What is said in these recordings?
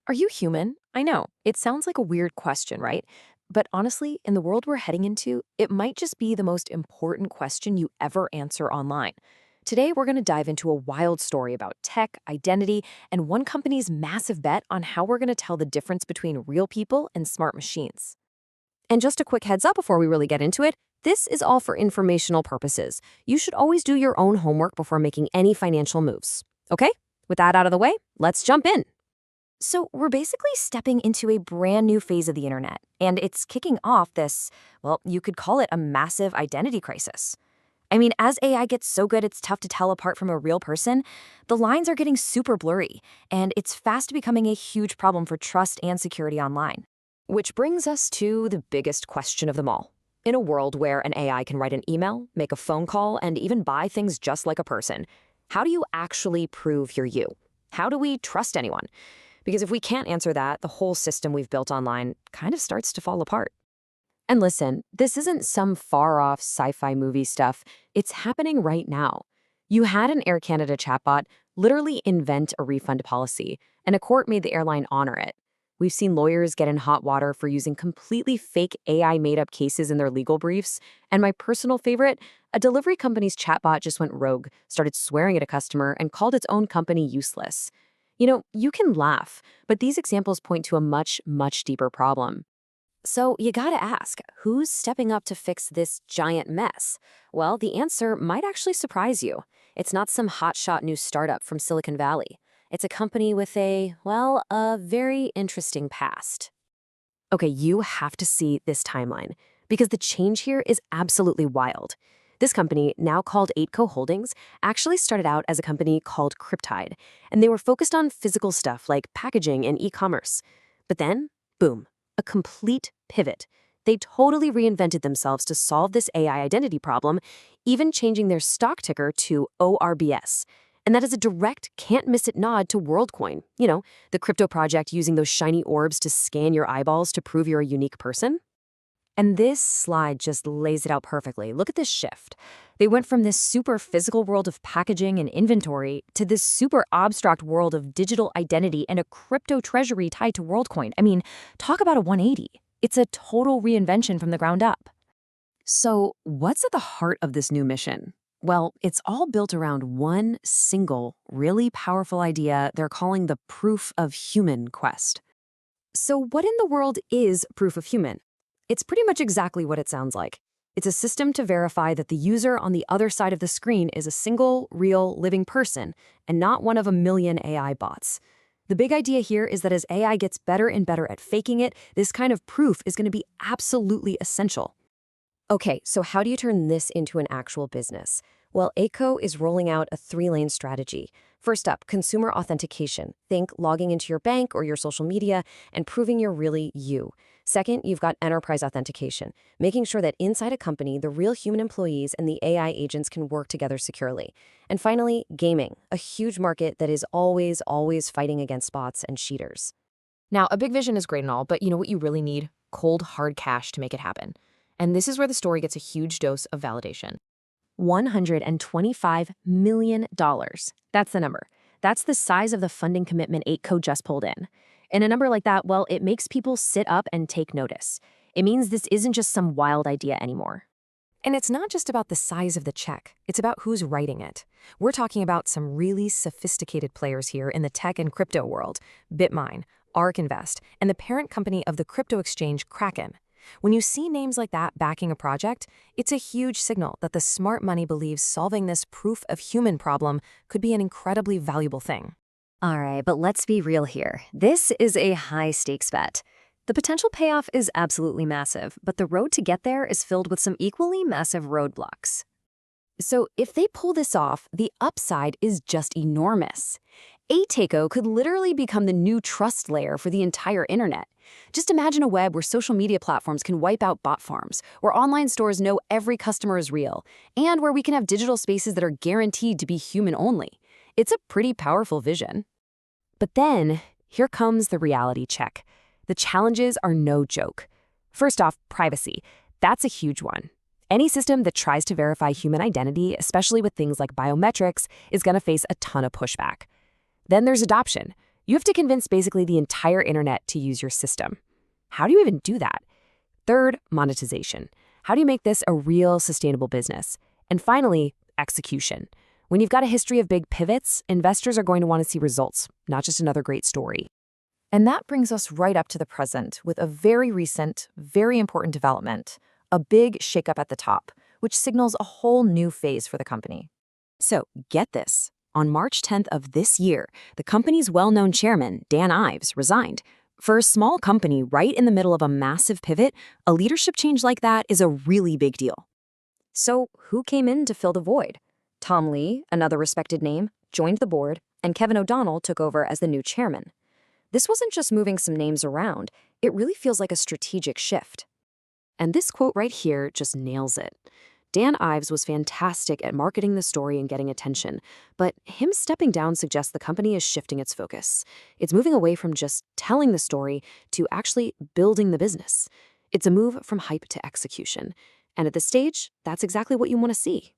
Are you human? I know, it sounds like a weird question, right? But honestly, in the world we're heading into, it might just be the most important question you ever answer online. Today, we're going to dive into a wild story about tech, identity, and one company's massive bet on how we're going to tell the difference between real people and smart machines. And just a quick heads up before we really get into it, this is all for informational purposes. You should always do your own homework before making any financial moves. Okay? With that out of the way, let's jump in. So, we're basically stepping into a brand new phase of the internet, and it's kicking off this, well, you could call it a massive identity crisis. I mean, as AI gets so good it's tough to tell apart from a real person, the lines are getting super blurry, and it's fast becoming a huge problem for trust and security online. Which brings us to the biggest question of them all. In a world where an AI can write an email, make a phone call, and even buy things just like a person, how do you actually prove you're you? How do we trust anyone? Because if we can't answer that, the whole system we've built online kind of starts to fall apart. And listen, this isn't some far-off sci-fi movie stuff. It's happening right now. You had an Air Canada chatbot literally invent a refund policy, and a court made the airline honor it. We've seen lawyers get in hot water for using completely fake AI made-up cases in their legal briefs. And my personal favorite, a delivery company's chatbot just went rogue, started swearing at a customer, and called its own company useless. You know, you can laugh, but these examples point to a much, much deeper problem. So you gotta ask, who's stepping up to fix this giant mess? Well, the answer might actually surprise you. It's not some hotshot new startup from Silicon Valley. It's a company with a very interesting past. Okay, you have to see this timeline, because the change here is absolutely wild. This company, now called Eightco Holdings, actually started out as a company called Cryptide, and they were focused on physical stuff like packaging and e-commerce. But then, boom, a complete pivot. They totally reinvented themselves to solve this AI identity problem, even changing their stock ticker to ORBS. And that is a direct can't-miss-it nod to Worldcoin, the crypto project using those shiny orbs to scan your eyeballs to prove you're a unique person. And this slide just lays it out perfectly. Look at this shift. They went from this super physical world of packaging and inventory to this super abstract world of digital identity and a crypto treasury tied to Worldcoin. I mean, talk about a 180. It's a total reinvention from the ground up. So, what's at the heart of this new mission? Well, it's all built around one single, really powerful idea they're calling the proof of human quest. So, what in the world is proof of human? It's pretty much exactly what it sounds like. It's a system to verify that the user on the other side of the screen is a single, real, living person, and not one of a million AI bots. The big idea here is that as AI gets better and better at faking it, this kind of proof is going to be absolutely essential. Okay, so how do you turn this into an actual business? Well, Eightco is rolling out a 3-lane strategy. First up, consumer authentication. Think logging into your bank or your social media and proving you're really you. Second, you've got enterprise authentication, making sure that inside a company, the real human employees and the AI agents can work together securely. And finally, gaming, a huge market that is always fighting against bots and cheaters. Now, a big vision is great and all, but you know what you really need? Cold, hard cash to make it happen. And this is where the story gets a huge dose of validation. $125 million. That's the number. That's the size of the funding commitment Eightco just pulled in. And a number like that, well, it makes people sit up and take notice. It means this isn't just some wild idea anymore. And it's not just about the size of the check. It's about who's writing it. We're talking about some really sophisticated players here in the tech and crypto world. Bitmine, ARK Invest, and the parent company of the crypto exchange Kraken. When you see names like that backing a project, it's a huge signal that the smart money believes solving this proof of human problem could be an incredibly valuable thing. All right, but let's be real here. This is a high-stakes bet. The potential payoff is absolutely massive, but the road to get there is filled with some equally massive roadblocks. So if they pull this off, the upside is just enormous. Eightco could literally become the new trust layer for the entire internet. Just imagine a web where social media platforms can wipe out bot farms, where online stores know every customer is real, and where we can have digital spaces that are guaranteed to be human only. It's a pretty powerful vision. But then, here comes the reality check. The challenges are no joke. First off, privacy. That's a huge one. Any system that tries to verify human identity, especially with things like biometrics, is going to face a ton of pushback. Then there's adoption. You have to convince basically the entire internet to use your system. How do you even do that? Third, monetization. How do you make this a real sustainable business? And finally, execution. When you've got a history of big pivots, investors are going to want to see results, not just another great story. And that brings us right up to the present with a very recent, very important development, a big shakeup at the top, which signals a whole new phase for the company. So get this. On March 10th of this year, the company's well-known chairman, Dan Ives, resigned. For a small company right in the middle of a massive pivot, a leadership change like that is a really big deal. So who came in to fill the void? Tom Lee, another respected name, joined the board, and Kevin O'Donnell took over as the new chairman. This wasn't just moving some names around, it really feels like a strategic shift. And this quote right here just nails it. Dan Ives was fantastic at marketing the story and getting attention, but him stepping down suggests the company is shifting its focus. It's moving away from just telling the story to actually building the business. It's a move from hype to execution. And at this stage, that's exactly what you want to see.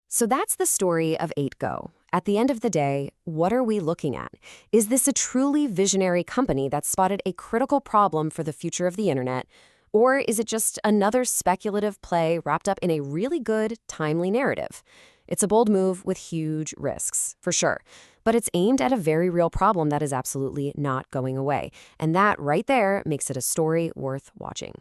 So that's the story of Eightco. At the end of the day, what are we looking at? Is this a truly visionary company that spotted a critical problem for the future of the internet? Or is it just another speculative play wrapped up in a really good, timely narrative? It's a bold move with huge risks, for sure. But it's aimed at a very real problem that is absolutely not going away. And that right there makes it a story worth watching.